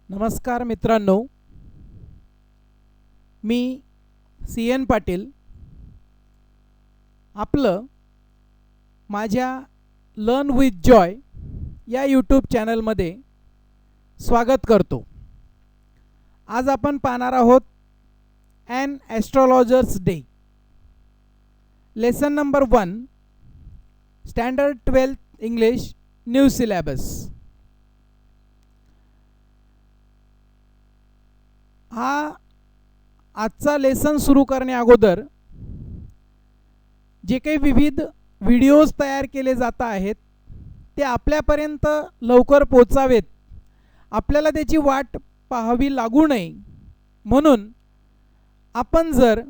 नमस्कार मित्रांनो, मी CN पाटील आपलं माझ्या लर्न विथ जॉय या यूट्यूब चॅनलमध्ये स्वागत करतो. आज आपण पाहणार आहोत an astrologer's day, lesson number 1, standard 12th English, new syllabus. हा आजचा लेसन सुरू करण्या अगोदर जे काही विविध व्हिडिओज तयार केले जात आहेत ते आपल्यापर्यंत लवकर पोचावेत, आपल्याला त्याची वाट पाहावी लागू नये म्हणून आपण जर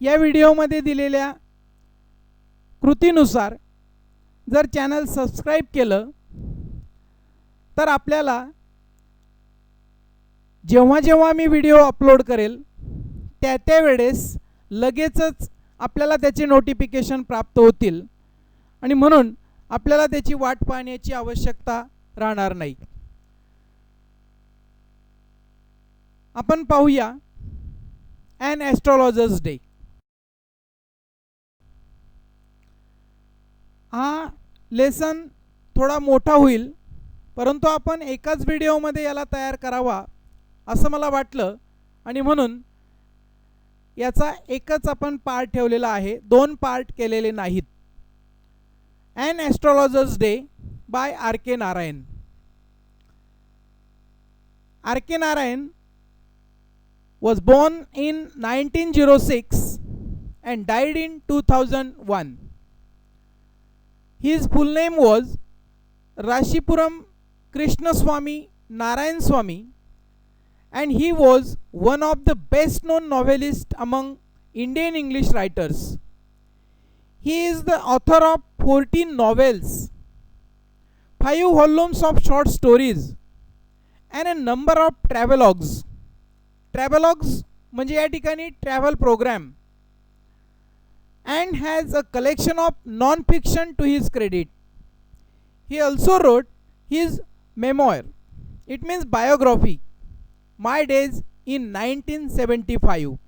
या व्हिडिओमध्ये दिलेल्या कृतीनुसार जर चॅनल सबस्क्राईब केलं तर आपल्याला जेव्हा जेव्हा मी व्हिडिओ अपलोड करेल त्या वेळेस लगेचच आपल्याला त्याचे नोटिफिकेशन प्राप्त होतील आणि म्हणून आपल्याला त्याची वाट पाहण्याची आवश्यकता राहणार नाही. आपण पाहूया ॲन ॲस्ट्रॉलॉजर्स डे. हा लेसन थोडा मोठा होईल, परंतु आपण एकाच व्हिडिओमध्ये याला तयार करावा असं मला वाटलं आणि म्हणून याचा एकच आपण पार्ट ठेवलेला आहे, 2 पार्ट केलेले नाहीत. An astrologer's day by R.K. Narayan. R.K. Narayan was born in 1906 and died in 2001. His full name was Rashipuram Krishnaswamy Narayan Swamy, and he was one of the best known novelists among Indian English writers. He is the author of 14 novels, 5 volumes of short stories, and a number of travelogues. Travelogues म्हणजे या ठिकाणी travel programme, and has a collection of non-fiction to his credit. He also wrote his memoir, it means biography, My Days, in 1975.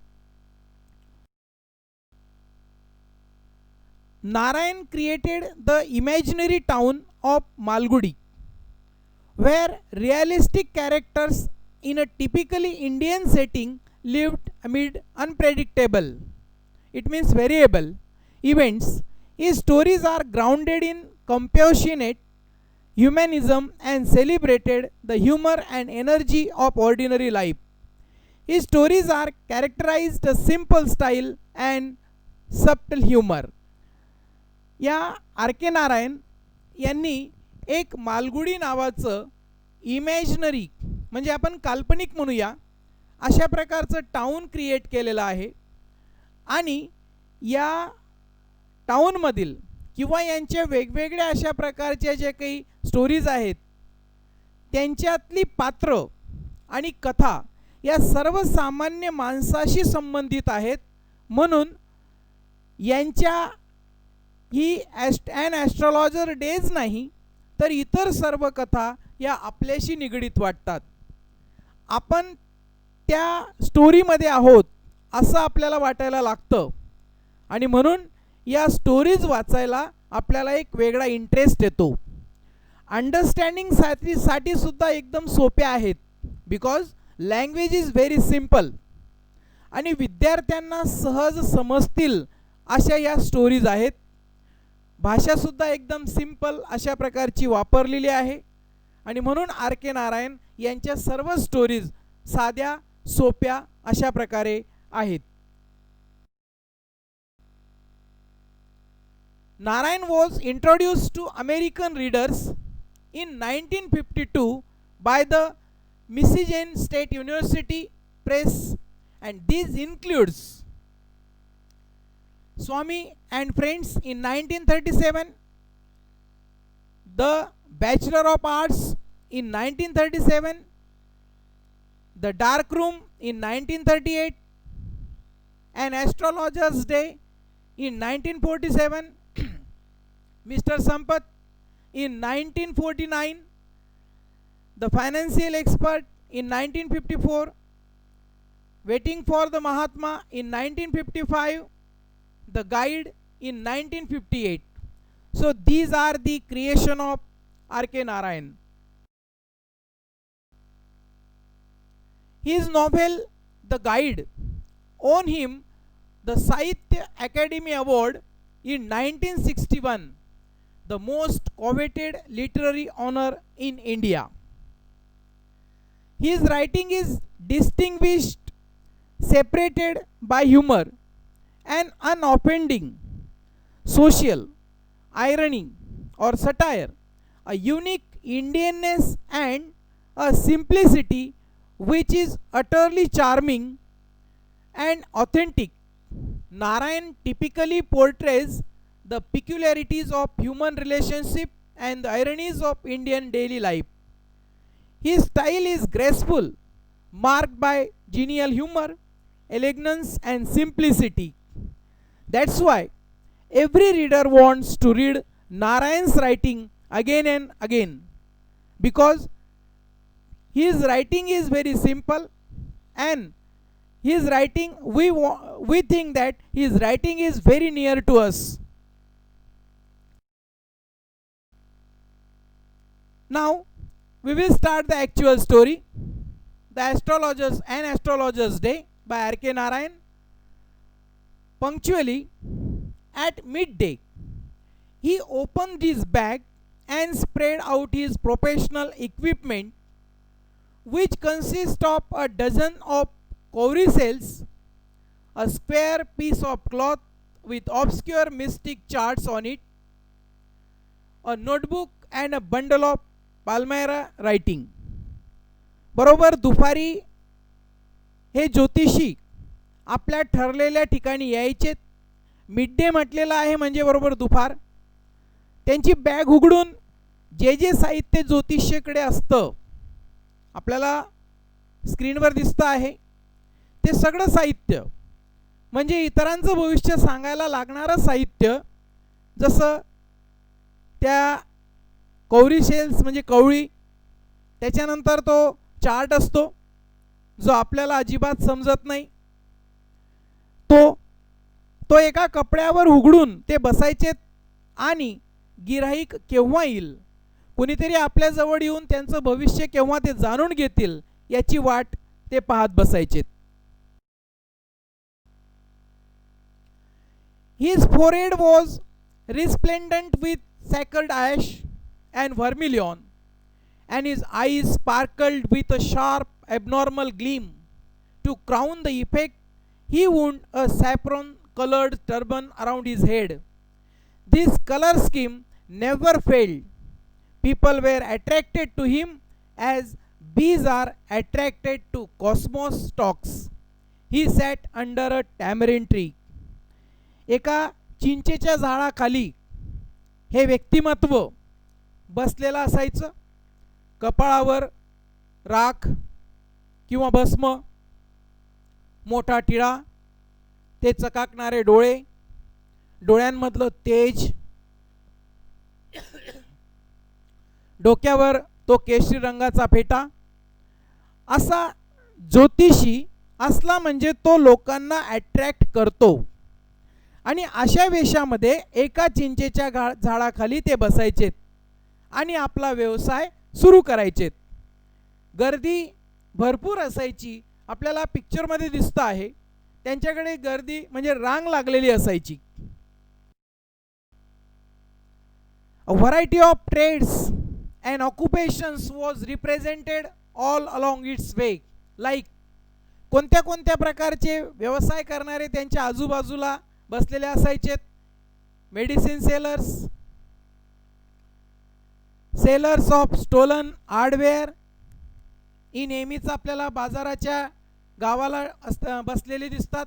Narayan created the imaginary town of Malgudi, where realistic characters in a typically Indian setting lived amid unpredictable, it means variable, events. His stories are grounded in compassionate humanism and celebrated the humor and energy of ordinary life. His stories are characterized a simple style and subtle humor. या R.K. Narayan यांनी एक मालगुडी नावाचं imaginary म्हणजे आपण काल्पनिक म्हणूया अशा प्रकारचं टाउन क्रिएट केलेलं आहे आणि या टाउनमधील किंवा यांच्या वेगवेगळ्या अशा प्रकारच्या जे काही स्टोरीज आहेत त्यांच्यातली पात्र आणि कथा या सर्वसामान्य माणसाशी संबंधित आहेत, म्हणून यांच्या ही ॲन ॲस्ट्रॉलॉजर डेज नाही तर इतर सर्व कथा या आपल्याशी निगडीत वाटतात. आपण त्या स्टोरीमध्ये आहोत असं आपल्याला वाटायला लागतं आणि म्हणून या स्टोरीज वाचायला आपल्याला एक वेगळा इंटरेस्ट येतो. अंडरस्टँडिंगसाठी सुद्धा एकदम सोप्या आहेत, because language is very simple आणि विद्यार्थ्यांना सहज समजतील अशा या स्टोरीज आहेत. भाषासुद्धा एकदम सिम्पल अशा प्रकारची वापरलेली आहे आणि म्हणून R.K. नारायण यांच्या सर्व स्टोरीज साध्या सोप्या अशा प्रकारे आहेत. Narayan was introduced to American readers in 1952 by the Michigan State University Press, and this includes Swamy and Friends in 1937, The Bachelor of Arts in 1937, The Dark Room in 1938, An Astrologer's Day in 1947, Mr. Sampath in 1949, the financial expert in 1954, waiting for the Mahatma in 1955, the guide in 1958. So these are the creation of R.K. Narayan. His novel The Guide won him the Sahitya Academy Award in 1961, the most coveted literary honor in India. His writing is distinguished, separated by humor and unoffending social irony or satire, a unique Indianness and a simplicity which is utterly charming and authentic. Narayan typically portrays the peculiarities of human relationship and the ironies of Indian daily life. His style is graceful, marked by genial humor, elegance and simplicity. That's why every reader wants to read Narayan's writing again and again, because his writing is very simple, and his writing, we think that his writing is very near to us. Now we will start the actual story. The Astrologers and Astrologers Day by R.K. Narayan. Punctually at midday, he opened his bag and spread out his professional equipment, which consists of a dozen of cowrie cells, a square piece of cloth with obscure mystic charts on it, a notebook and a bundle of Palmyra writing. बरोबर दुपारी हे ज्योतिषी आपल्या ठरलेल्या ठिकाणी यायचेत. Mid day म्हटलेलं आहे म्हणजे बरोबर दुपार. त्यांची बॅग उघडून जे जे साहित्य ज्योतिषीकडे असतं, आपल्याला स्क्रीनवर दिसतं आहे, ते सगळं साहित्य म्हणजे इतरांचं भविष्य सांगायला लागणारं साहित्य, जसं त्या कौरी सेल्स म्हणजे कवळी, त्याच्यानंतर तो चार्ट असतो जो आपल्याला अजिबात समजत नाही, तो एका कपड्यावर उघडून ते बसायचे आणि गिराईक केव्हा येईल, कुणीतरी आपल्या जवळ येऊन त्यांचं भविष्य केव्हा ते जाणून घेतील याची वाट ते पाहत बसायचे. His forehead was resplendent with sacred ash and vermilion, and his eyes sparkled with a sharp abnormal gleam. To crown the effect, he wore a saffron-colored turban around his head. This color scheme never failed. People were attracted to him as bees are attracted to cosmos stalks. He sat under a tamarind tree. एका चिंचेच्या झाडाखाली हे व्यक्तिमत्व बसलेलं असायचं. कपाळावर राख किंवा भस्म, मोठा टिळा, ते चकाकणारे डोळे, डोळ्यांमधलं तेज, डोक्यावर तो केशरी रंगाचा फेटा. असा ज्योतिषी असला म्हणजे तो लोकांना अट्रॅक्ट करतो. आणि अशा वेशामध्ये एका चिंचेच्या झाडाखाली ते बसायचेत आणि आपला व्यवसाय सुरू करायचेत. गर्दी भरपूर असायची, आपल्याला पिक्चरमध्ये दिसतं आहे. त्यांच्याकडे गर्दी म्हणजे रांग लागलेली असायची. A variety of trades and occupations was represented all along its way. Like कोणत्या कोणत्या प्रकारचे व्यवसाय करणारे त्यांच्या आजूबाजूला बसलेले असायचेत. Medicine sellers, sellers of stolen hardware, ही नेहमीच आपल्याला बाजाराच्या गावाला बसलेले दिसतात.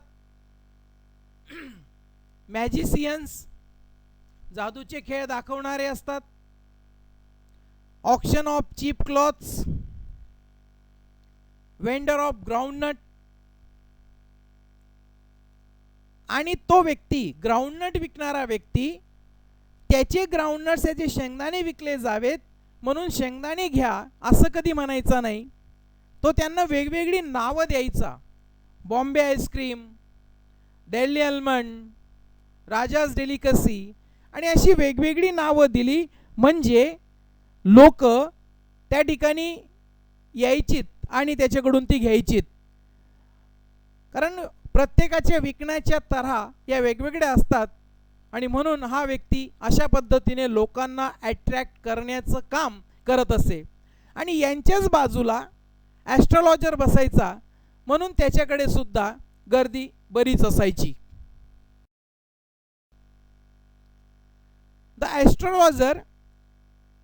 मॅजिशियन्स, जादूचे खेळ दाखवणारे असतात. Auction of cheap clothes, vendor of groundnut. आणि तो व्यक्ती, ग्राउंडनट विकणारा व्यक्ती, त्याचे ग्राउंडनट्स याचे शेंगदाणे विकले जावेत म्हणून शेंगदाणे घ्या असं कधी म्हणायचं नाही. तो त्यांना वेगवेगळी नावं द्यायचा. बॉम्बे आईस्क्रीम, दिल्ली आल्मंड, राजाज डेलिकसी आणि अशी वेगवेगळी नावं दिली म्हणजे लोक त्या ठिकाणी यायचीत आणि त्याच्याकडून ती घ्यायचीत. कारण प्रत्येकाच्या विकण्याच्या तऱ्हा या वेगवेगळ्या असतात आणि म्हणून हा व्यक्ती अशा पद्धतीने लोकांना अट्रॅक्ट करण्याचं काम करत असे. आणि यांच्याच बाजूला ॲस्ट्रॉलॉजर बसायचा म्हणून त्याच्याकडे सुद्धा गर्दी बरीच असायची. The astrologer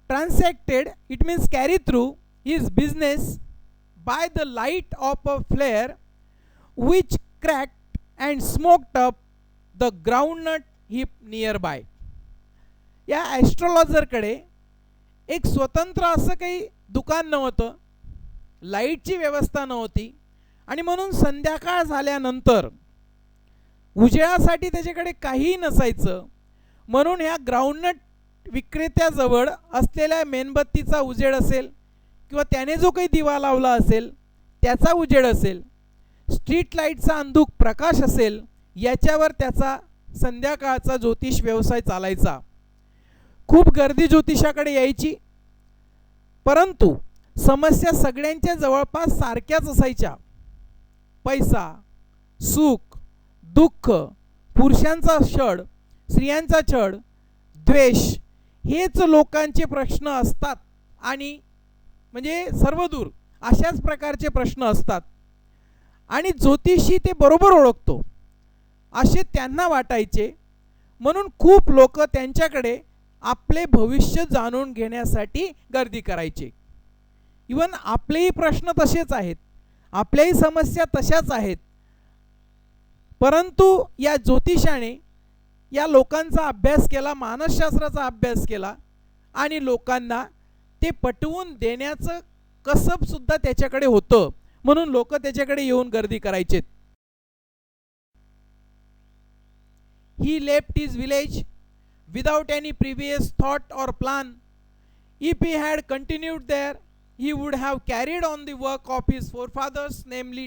transacted, it means carry through his business by the light of a flare which cracked and smoked up the groundnut heap nearby. या ॲस्ट्रॉलॉजरकडे एक स्वतंत्र असं काही दुकान नव्हतं, लाईटची व्यवस्था नव्हती आणि म्हणून संध्याकाळ झाल्यानंतर उजेडासाठी त्याच्याकडे काहीही नसायचं. म्हणून ह्या ग्राउंडनट विक्रेत्याजवळ असलेल्या मेणबत्तीचा उजेड असेल किंवा त्याने जो काही दिवा लावला असेल त्याचा उजेड असेल, स्ट्रीट लाईटचा अंधुक प्रकाश असेल, याच्यावर त्याचा संध्याकाळचा ज्योतिष व्यवसाय चालायचा. खूप गर्दी ज्योतिषाकडे यायची, परंतु समस्या सगळ्यांच्या जवळपास सारख्याच असायच्या. पैसा, सुख, दुःख, पुरुषांचा छळ, स्त्रियांचा छळ, द्वेष हेच लोकांचे प्रश्न असतात आणि म्हणजे सर्वदूर अशाच प्रकारचे प्रश्न असतात. आणि ज्योतिषी ते बरोबर ओळखतो असे त्यांना वाटायचे. म्हणून खूप लोक त्यांच्याकडे आपले भविष्य जाणून घेण्यासाठी गर्दी करायचे. इवन आपलेही प्रश्न तसेच आहेत, आपल्याही समस्या तशाच आहेत, परंतु या ज्योतिषाने या लोकांचा अभ्यास केला, मानसशास्त्राचा अभ्यास केला आणि लोकांना ते पटवून देण्याचं कसब सुद्धा त्याच्याकडे होतं. म्हणून लोक त्याच्याकडे येऊन गर्दी करायचे. He left his village without any previous thought or plan. If he had continued there, he would have carried on the work of his forefathers, namely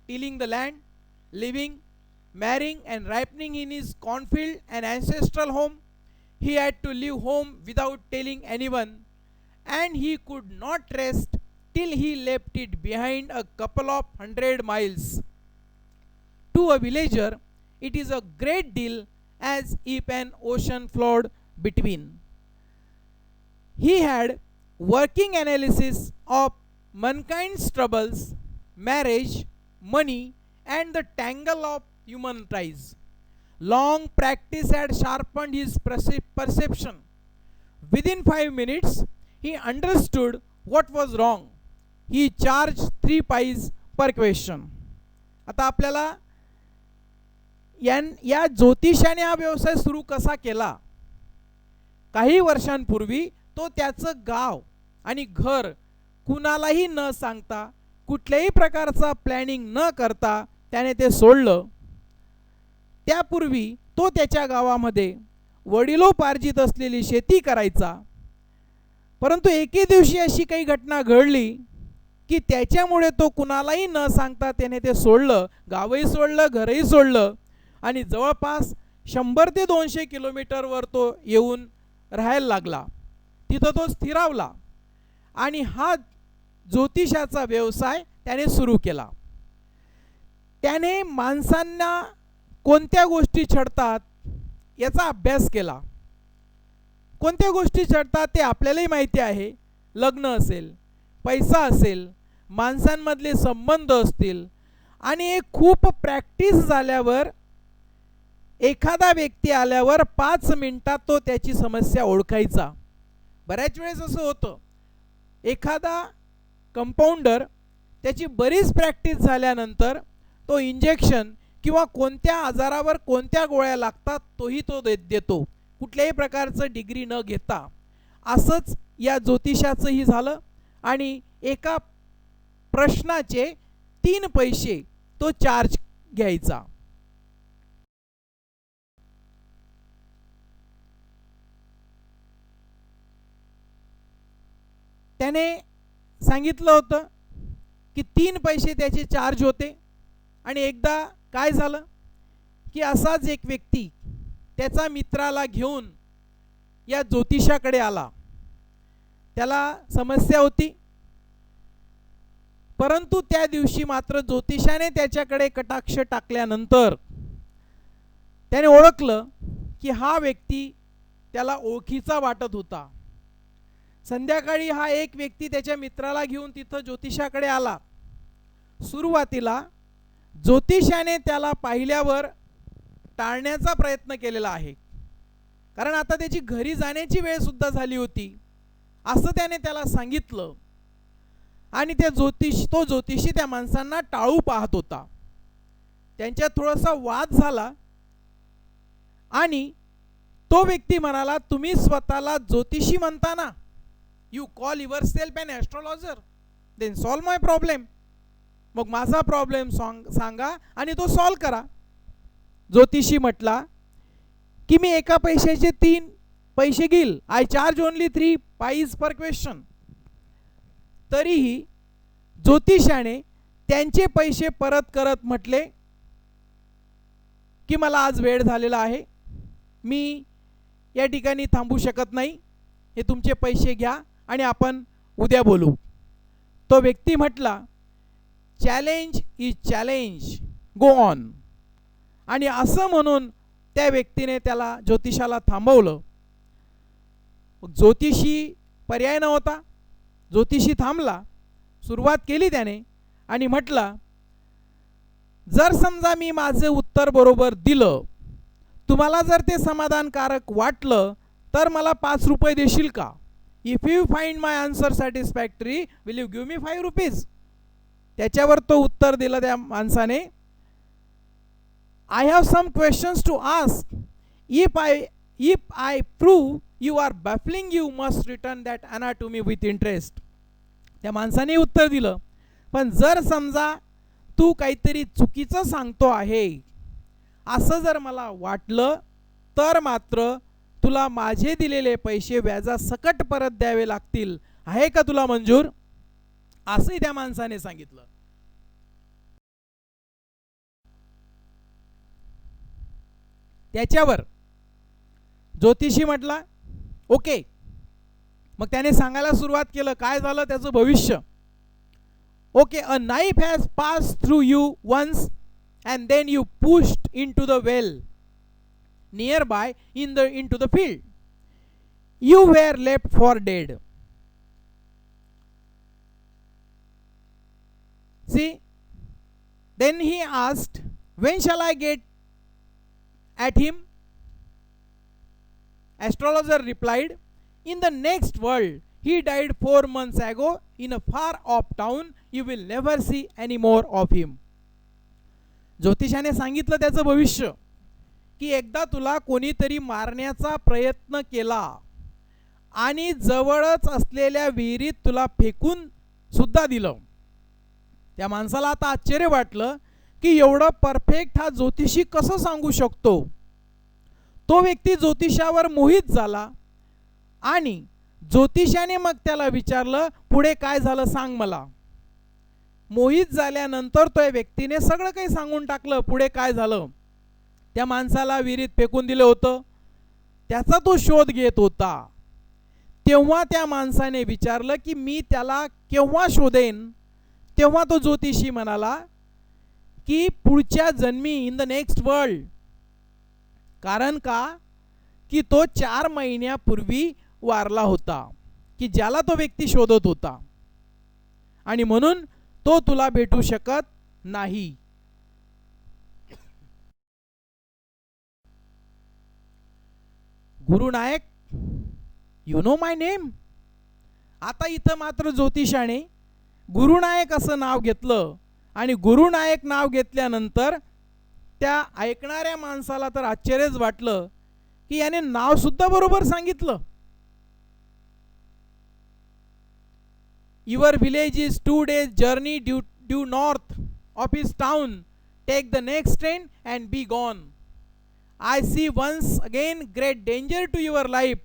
tilling the land, living, marrying and ripening in his cornfield and ancestral home. He had to leave home without telling anyone, and he could not rest till he left it behind a couple of 100 miles. To a villager, it is a great deal as if an ocean flowed between. He had working analysis of mankind's troubles, marriage, money, and the tangle of human ties. Long practice had sharpened his perception. Within 5 minutes, he understood what was wrong. He charged 3 pies per question. आता आपल्याला या ज्योतिषाने हा व्यवसाय सुरू कसा केला. काही वर्षांपूर्वी तो त्याचं गाव आणि घर कुणालाही न सांगता, कुठल्याही प्रकारचा प्लॅनिंग न करता त्याने ते सोडलं. त्यापूर्वी तो त्याच्या गावामध्ये वडिलोपार्जित असलेली शेती करायचा, परंतु एके दिवशी अशी काही घटना घडली की त्याच्यामुळे तो कुणालाही न सांगता त्याने ते सोडलं, गावही सोडलं, घरही सोडलं आणि जवळपास 100 ते 200 किलोमीटरवर तो येऊन राहायला लागला. तिथं तो स्थिरावला आणि हा ज्योतिषाचा व्यवसाय त्याने सुरू केला. त्याने माणसांना कोणत्या गोष्टी छळतात याचा अभ्यास केला. कोणत्या गोष्टी छळतात ते आपल्यालाही माहिती आहे. लग्न असेल, पैसा असेल, माणसांमधले संबंध असतील आणि एक खूप प्रॅक्टिस झाल्यावर एखादा व्यक्ती आल्यावर 5 मिनिटात तो त्याची समस्या ओळखायचा. बऱ्याच वेळेस असं होतं, एखादा कंपाऊंडर त्याची बरीच प्रॅक्टिस झाल्यानंतर तो इंजेक्शन किंवा कोणत्या आजारावर कोणत्या गोळ्या लागतात तोही तो देतो, कुठल्याही प्रकारचं डिग्री न घेता. असंच या ज्योतिषाचंही झालं आणि एका प्रश्नाचे 3 पैसे तो चार्ज घ्यायचा. . त्याने सांगितलं होतं की 3 पैसे त्याचे चार्ज होते. आणि एकदा काय झालं की असाच एक व्यक्ती त्याचा मित्राला घेऊन या ज्योतिषाकडे आला. त्याला समस्या होती, परंतु त्या दिवशी मात्र ज्योतिषाने त्याच्याकडे कटाक्ष टाकल्यानंतर त्याने ओळखलं की हा व्यक्ती त्याला ओळखीचा वाटत होता. संध्याकाळी हा एक व्यक्ती त्याच्या मित्राला घेऊन तिथं ज्योतिषाकडे आला. सुरुवातीला ज्योतिषाने त्याला पाहिल्यावर टाळण्याचा प्रयत्न केलेला आहे, कारण आता त्याची घरी जाण्याची वेळ सुद्धा झाली होती असं त्याने त्याला सांगितलं. आणि तो ज्योतिषी त्या माणसांना टाळू पाहत होता. त्यांच्यात थोडासा वाद झाला आणि तो व्यक्ती म्हणाला, तुम्ही स्वतःला ज्योतिषी म्हणता ना, you call yourself an astrologer, then solve my problem. मग माझा प्रॉब्लेम सांगा आणि तो सॉल्व करा. ज्योतिषी म्हटला की मी एका पैशाचे 3 पैसे घेईल, I charge only 3 Pius per question. तरीही ज्योतिषाने त्यांचे पैसे परत करत म्हटले की मला आज वेळ झालेला आहे, मी या ठिकाणी थांबू शकत नाही, हे तुमचे पैसे घ्या आणि आपण उद्या बोलू. तो व्यक्ती म्हटला, challenge is challenge, go on. आणि असं म्हणून त्या व्यक्तीने त्याला ज्योतिषाला थांबवलं. ज्योतिषी पर्याय नव्हता, ज्योतिषी थांबला. सुरुवात केली त्याने आणि म्हटला, जर समजा मी माझे उत्तर बरोबर दिलं, तुम्हाला जर ते समाधानकारक वाटलं तर मला 5 रुपये देशील का? If you find my answer satisfactory will you give me 5 rupees. त्याच्यावर तो उत्तर दिलं त्या माणसाने, I have some questions to ask, if I prove you are baffling you must return that anatomy with interest. त्या माणसाने उत्तर दिलं, पण जर समजा तू काहीतरी चुकीचं सांगतो आहे असं जर मला वाटलं तर मात्र तुला माझे दिलेले पैसे व्याजासकट परत द्यावे लागतील, आहे का तुला मंजूर? असंही त्या माणसाने सांगितलं. त्याच्यावर ज्योतिषी म्हटला ओके. मग त्याने सांगायला सुरुवात केलं काय झालं त्याचं भविष्य. Okay, a knife has pass through you once and then you pushed into the well nearby into the field. You were left for dead. See, then he asked, when shall I get at him? Astrologer replied, in the next world. He died 4 months ago in a far off town. You will never see any more of him. ज्योतिषाने सांगितलं त्याचं भविष्य की एकदा तुला कोणीतरी मारण्याचा प्रयत्न केला आणि जवळच असलेल्या विहिरीत तुला फेकून सुद्धा दिलं. त्या माणसाला आता आश्चर्य वाटलं की एवढं परफेक्ट हा ज्योतिषी कसं सांगू शकतो. तो व्यक्ती ज्योतिषावर मोहित झाला आणि ज्योतिषाने मग त्याला विचारलं, पुढे काय झालं सांग मला. मोहित झाल्यानंतर त्या व्यक्तीने सगळं काही सांगून टाकलं, पुढे काय झालं. त्या माणसाला विहिरीत फेकून दिलं होतं, त्याचा तो शोध घेत होता. तेव्हा त्या माणसाने विचारलं की मी त्याला केव्हा शोधेन. तेव्हा तो ज्योतिषी म्हणाला की पुढच्या जन्मी, इन द नेक्स्ट वर्ल्ड. कारण का की तो 4 महिन्यापूर्वी वारला होता की ज्याला तो व्यक्ती शोधत होता आणि म्हणून तो तुला भेटू शकत नाही. गुरु नायक, यू नो माय नेम. आता इथं मात्र ज्योतिषाने गुरुनायक असं नाव घेतलं आणि गुरुनायक नाव घेतल्यानंतर त्या ऐकणाऱ्या माणसाला तर आश्चर्यच वाटलं की याने नाव सुद्धा बरोबर सांगितलं. Your village is 2 days journey due north of his town. Take the next train and be gone. I see once again great danger to your life.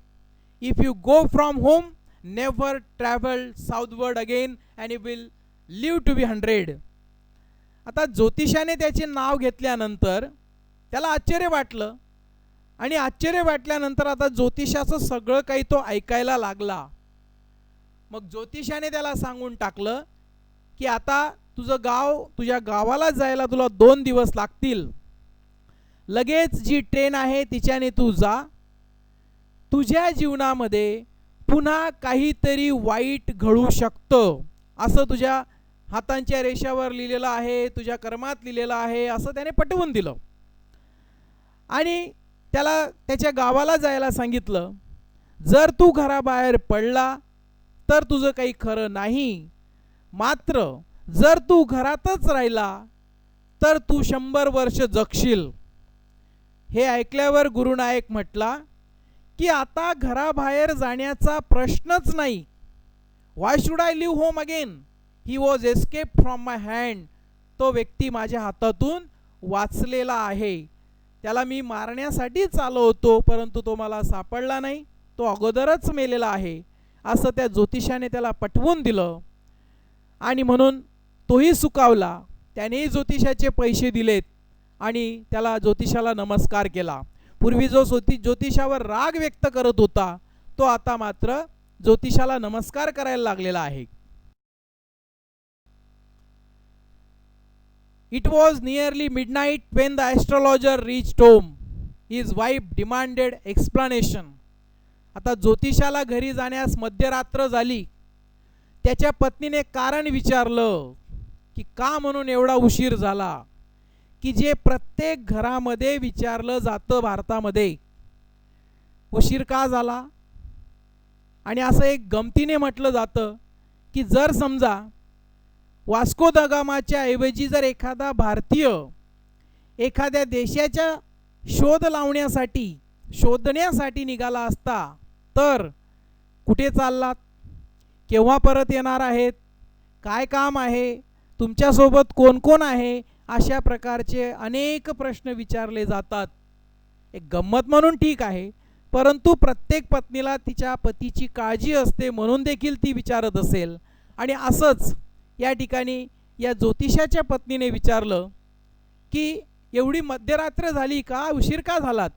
If you go from home never travel southward again and he will live to be 100. आता ज्योतिषाने त्याचे नाव घेतल्यानंतर त्याला आश्चर्य वाटलं आणि आश्चर्य वाटल्यानंतर आता ज्योतिषाचं सगळं काही तो ऐकायला लागला. मग ज्योतिषाने त्याला सांगून टाकलं की आता तुझ्या गावाला जायला तुला 2 दिवस लागतील. लगेच जी ट्रेन आहे तिच्याने तू जा. तुझ्या जीवनामध्ये पुन्हा काहीतरी वाईट घडू शकतं असं तुझ्या हातांच्या रेषावर लिहिलेलं आहे, तुझ्या कर्मात लिहिलेलं आहे असं त्याने पटवून दिलं. आणि त्याला त्याच्या गावाला जायला सांगितलं. जर तू घराबाहेर पडला तर तुझं काही खरं नाही, मात्र जर तू घरातच राहिला तर तू 100 वर्ष जगशील. हे ऐकल्यावर गुरुनायक म्हटला की आता घराबाहेर जाण्याचा प्रश्नच नाही. Why should I leave home again, he was escape from my hand. तो व्यक्ती माझ्या हातातून वाचलेला आहे. त्याला मी मारण्यासाठीच आलो होतो, परंतु तो मला सापडला नाही, तो अगोदरच मेलेला आहे असं त्या ज्योतिषाने त्याला पटवून दिलं. आणि म्हणून तोही सुकावला. त्यानेही ज्योतिषाचे पैसे दिलेत आणि त्याला ज्योतिषाला नमस्कार केला. पूर्वी जो ज्योतिषावर राग व्यक्त करत होता तो आता मात्र ज्योतिषाला नमस्कार करायला लागलेला आहे. It was nearly midnight when the astrologer reached home. His wife demanded explanation. आता ज्योतिषाला घरी जाण्यास मध्यरात्र झाली. त्याच्या पत्नीने कारण विचारलं की का म्हणून एवढा उशीर झाला, की जे प्रत्येक घरामध्ये विचारलं जातं भारतामध्ये. उशीर का झाला? आणि असं एक गमतीने म्हटलं जातं की जर समजा वास्को द गामाच्या ऐवजी जर एखादा भारतीय एखाद्या देशाच्या शोधण्यासाठी निघाला असता तर कुठे चाललात, केव्हा परत येणार आहेत, काय काम आहे, तुमच्यासोबत कोण कोण आहे, अशा प्रकारचे अनेक प्रश्न विचारले जातात. एक गंमत म्हणून ठीक आहे, परंतु प्रत्येक पत्नीला तिच्या पतीची काळजी असते म्हणून देखील ती विचारत असेल. आणि असंच या ठिकाणी या ज्योतिषाच्या पत्नीने विचारलं की एवढी मध्यरात्र झाली का, उशीर का झालात?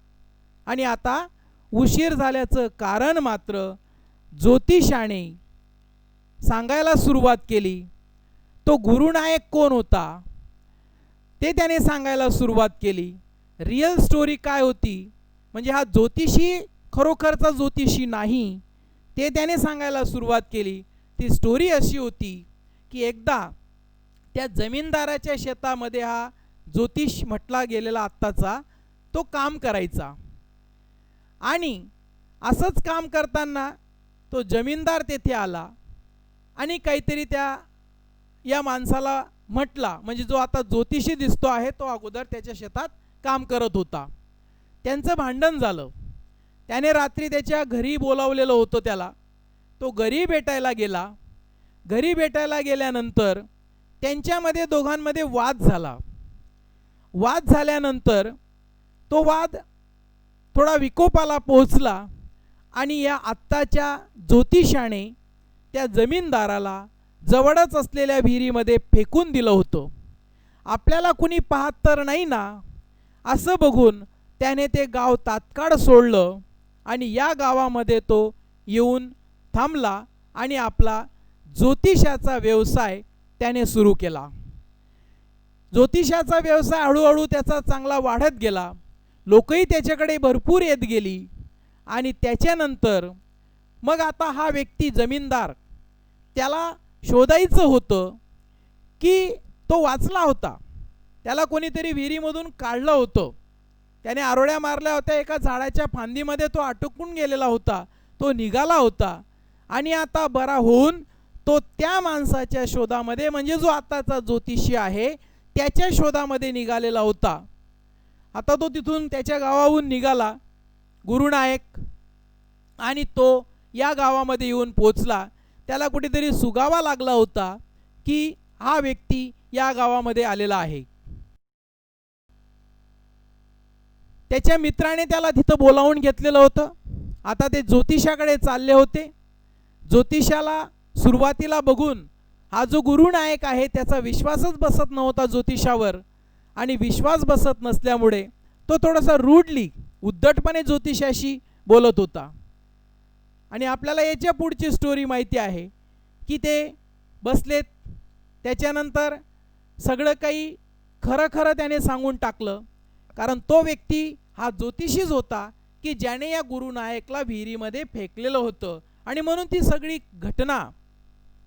आणि आता उशीर झाल्याचं कारण मात्र ज्योतिषाने सांगायला सुरुवात केली. तो गुरुनायक कोण होता ते त्याने सांगायला सुरुवात केली. रिअल स्टोरी काय होती, म्हणजे हा ज्योतिषी खरोखरचा ज्योतिषी नाही, ते त्याने सांगायला सुरुवात केली. ती स्टोरी अशी होती की एकदा त्या जमीनदाराच्या शेतामध्ये हा ज्योतिष म्हटला गेलेला आत्ताचा तो काम करायचा. आणि असंच काम करताना तो जमीनदार तेथे आला आणि काहीतरी या माणसाला म्हटला, म्हणजे जो आता ज्योतिषी दिसतो आहे तो अगोदर त्याच्या शेतात काम करत होता. त्यांचं भांडण झालं. त्याने रात्री त्याच्या घरी बोलावलेलं होतं त्याला. तो घरी भेटायला गेला. घरी भेटायला गेल्यानंतर त्यांच्यामध्ये दोघांमध्ये वाद झाला. वाद झाल्यानंतर तो वाद थोडा विकोपाला पोहोचला आणि या आत्ताच्या ज्योतिषाने त्या जमीनदाराला जवळच असलेल्या विहिरीमध्ये फेकून दिलं होतं. आपल्याला कुणी पाहत तर नाही ना असं बघून त्याने ते गाव तात्काळ सोडलं आणि या गावामध्ये तो येऊन थांबला आणि आपला ज्योतिषाचा व्यवसाय त्याने सुरू केला. ज्योतिषाचा व्यवसाय हळूहळू त्याचा चांगला वाढत गेला. लोकही त्याच्याकडे भरपूर येत गेली. आणि त्याच्यानंतर मग आता हा व्यक्ती जमीनदार त्याला शोधायचं होतं की तो वाचला होता. त्याला कोणीतरी विहिरीमधून काढलं होतं. त्याने आरोळ्या मारल्या होत्या. एका झाडाच्या फांदीमध्ये तो अटकून गेलेला होता. तो निघाला होता आणि आता बरा होऊन तो त्या माणसाच्या शोधामध्ये, म्हणजे जो आताचा ज्योतिषी आहे त्याच्या शोधामध्ये निघालेला होता. आता तो तिथून त्याच्या गावाहून निघाला गुरुनायक आणि तो या गावामध्ये येऊन पोचला. त्याला कुठेतरी सुगावा लागला होता की हा व्यक्ती या गावामध्ये आलेला आहे. त्याच्या मित्राने त्याला तिथं बोलावून घेतलेलं होतं. आता ते ज्योतिषाकडे चालले होते. ज्योतिषाला सुरुवातीला बघून हा जो गुरुनायक आहे त्याचा विश्वासच बसत नव्हता ज्योतिषावर, आणि विश्वास बसत नसल्यामुळे तो थोडासा रूडली उद्धटपणे ज्योतिषाशी बोलत होता. आणि आपल्याला याच्या पुढची स्टोरी माहिती आहे की ते बसलेत, त्याच्यानंतर सगळं काही खरं खरं त्याने सांगून टाकलं, कारण तो व्यक्ती हा ज्योतिषीच होता की ज्याने या गुरुनायकला विहिरीमध्ये फेकलेलं होतं, आणि म्हणून ती सगळी घटना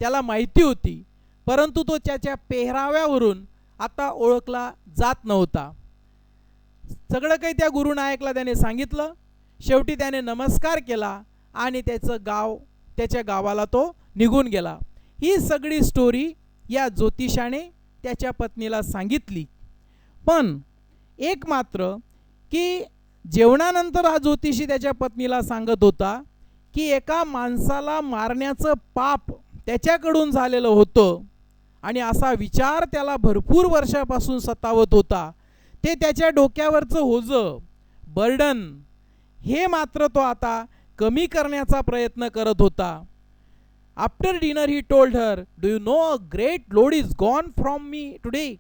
त्याला माहिती होती, परंतु तो त्याच्या पेहराव्यावरून आता ओळखला जात नव्हता. सगळं काही त्या गुरुनायकला त्याने सांगितलं. शेवटी त्याने नमस्कार केला आणि त्याच्या गावाला तो निघून गेला. ही सगळी स्टोरी या ज्योतिषाने त्याच्या पत्नीला सांगितली. पण एक मात्र की जेवणानंतर हा ज्योतिषी त्याच्या पत्नीला सांगत होता की एका माणसाला मारण्याचं पाप त्याच्याकडून झालेलं होतं, आणि असा विचार त्याला भरपूर वर्षापासून सतावत होता. ते त्याच्या डोक्यावरचं ओझं, बर्डन, हे मात्र तो आता कमी करण्याचा प्रयत्न करत होता. After dinner he told her, do you know a great load is gone from me today.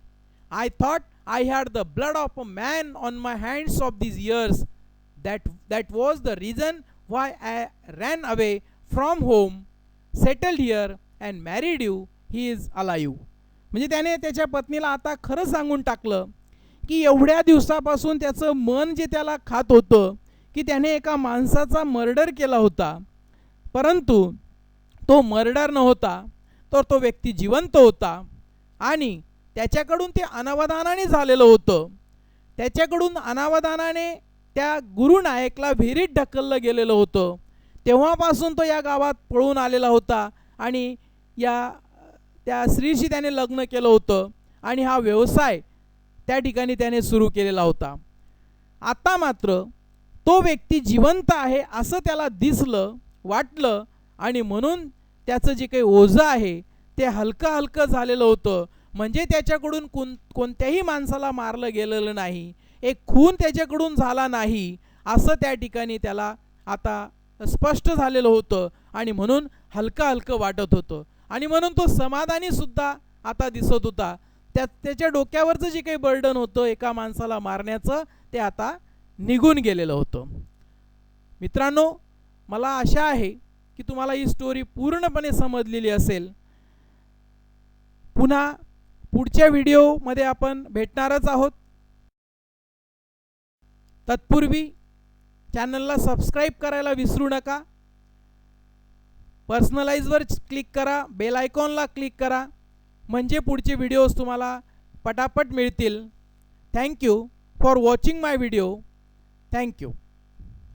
I thought I had the blood of a man on my hands of these years. That was the reason why I ran away from home, settled here and married you. He is alive. म्हणजे त्याने त्याच्या पत्नीला आता खरं सांगून टाकलं की एवढ्या दिवसापासून त्याचं मन जे त्याला खात होतं की त्याने एका माणसाचा मर्डर केला होता, परंतु तो मर्डर नव्हता, तर तो व्यक्ती जिवंत होता आणि त्याच्याकडून ते अनावधानाने झालेलं होतं. त्याच्याकडून अनावधानाने त्या गुरुनायकला विहिरीत ढकललं गेलेलं होतं. तेव्हापासून तो या गावात पळून आलेला होता आणि त्या स्त्रीशी त्याने लग्न केलं होतं आणि हा व्यवसाय त्या ठिकाणी त्याने सुरू केलेला होता. आता मात्र तो व्यक्ती जिवंत आहे असं त्याला दिसलं, वाटलं, आणि म्हणून त्याचं जे काही ओझं आहे ते हलकं हलकं झालेलं होतं. म्हणजे त्याच्याकडून कोणत्याही माणसाला मारलं गेलेलं नाही, एक खून त्याच्याकडून झाला नाही असं त्या ठिकाणी त्याला आता स्पष्ट झालेलं होतं, आणि म्हणून हलकं हलकं वाटत होतं, आणि म्हणून तो समाधानी सुद्धा आता दिसत होता. त्याच्या डोक्यावरचं जे काही बर्डन होतं एका माणसाला मारण्याचं ते आता निघून गेलेलं होतं. मित्रांनो, मला आशा आहे की तुम्हाला ही स्टोरी पूर्णपणे समजलेली असेल. पुन्हा पुढच्या व्हिडिओमध्ये आपण भेटणारच आहोत. तत्पूर्वी चॅनलला सबस्क्राईब करायला विसरू नका. पर्सनलाइजवर क्लिक करा, बेल आयकॉनला क्लिक करा, म्हणजे पुढचे व्हिडिओज तुम्हाला पटापट मिळतील. Thank you for watching my video. Thank you.